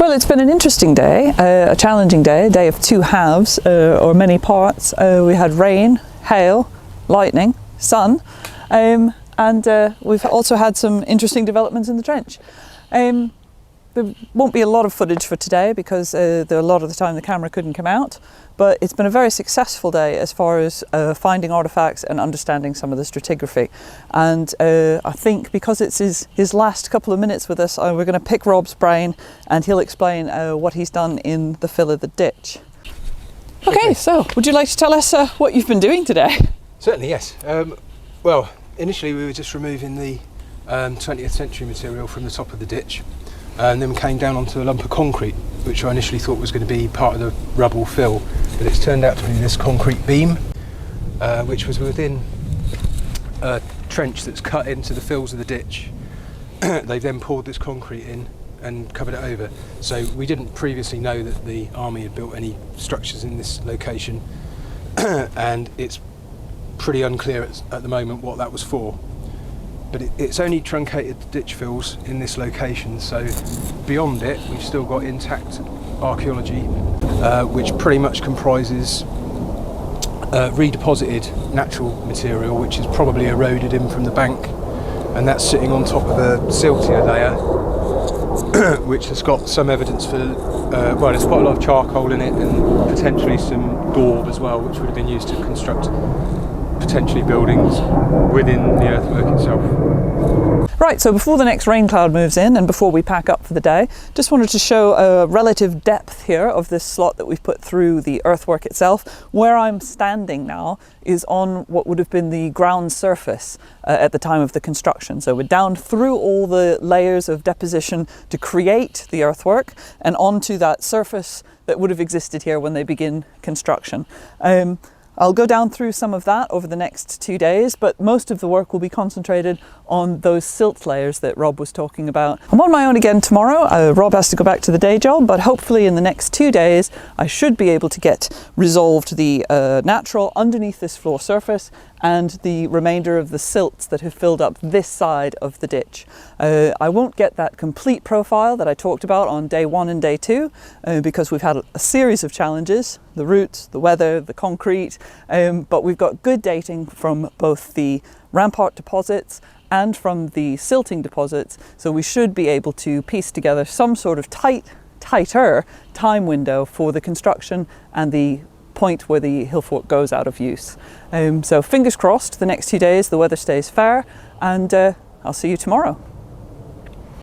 Well, it's been an interesting day, a challenging day, a day of two halves, or many parts. We had rain, hail, lightning, sun, and we've also had some interesting developments in the trench. There won't be a lot of footage for today because a lot of the time the camera couldn't come out, but it's been a very successful day as far as finding artefacts and understanding some of the stratigraphy. And I think because it's his last couple of minutes with us, we're going to pick Rob's brain and he'll explain what he's done in the fill of the ditch. Okay, so would you like to tell us what you've been doing today? Certainly, yes. Well, initially we were just removing the 20th century material from the top of the ditch. And then we came down onto a lump of concrete, which I initially thought was going to be part of the rubble fill, but it's turned out to be this concrete beam, which was within a trench that's cut into the fills of the ditch. They've then poured this concrete in and covered it over. So we didn't previously know that the army had built any structures in this location, and it's pretty unclear at the moment what that was for. But it's only truncated the ditch fills in this location, so beyond it we've still got intact archaeology, which pretty much comprises redeposited natural material which is probably eroded in from the bank, and that's sitting on top of a siltier layer which has got some evidence for, well, there's quite a lot of charcoal in it and potentially some daub as well, which would have been used to construct potentially buildings within the earthwork itself. Right, so before the next rain cloud moves in and before we pack up for the day, just wanted to show a relative depth here of this slot that we've put through the earthwork itself. Where I'm standing now is on what would have been the ground surface at the time of the construction. So we're down through all the layers of deposition to create the earthwork and onto that surface that would have existed here when they begin construction. I'll go down through some of that over the next 2 days, but most of the work will be concentrated on those silt layers that Rob was talking about. I'm on my own again tomorrow. Rob has to go back to the day job, but hopefully in the next 2 days I should be able to get resolved the natural underneath this floor surface and the remainder of the silts that have filled up this side of the ditch. I won't get that complete profile that I talked about on day 1 and day 2 because we've had a series of challenges, the roots, the weather, the concrete, but we've got good dating from both the rampart deposits and from the silting deposits, so we should be able to piece together some sort of tighter time window for the construction and the point where the hill fort goes out of use. So fingers crossed the next 2 days the weather stays fair, and I'll see you tomorrow.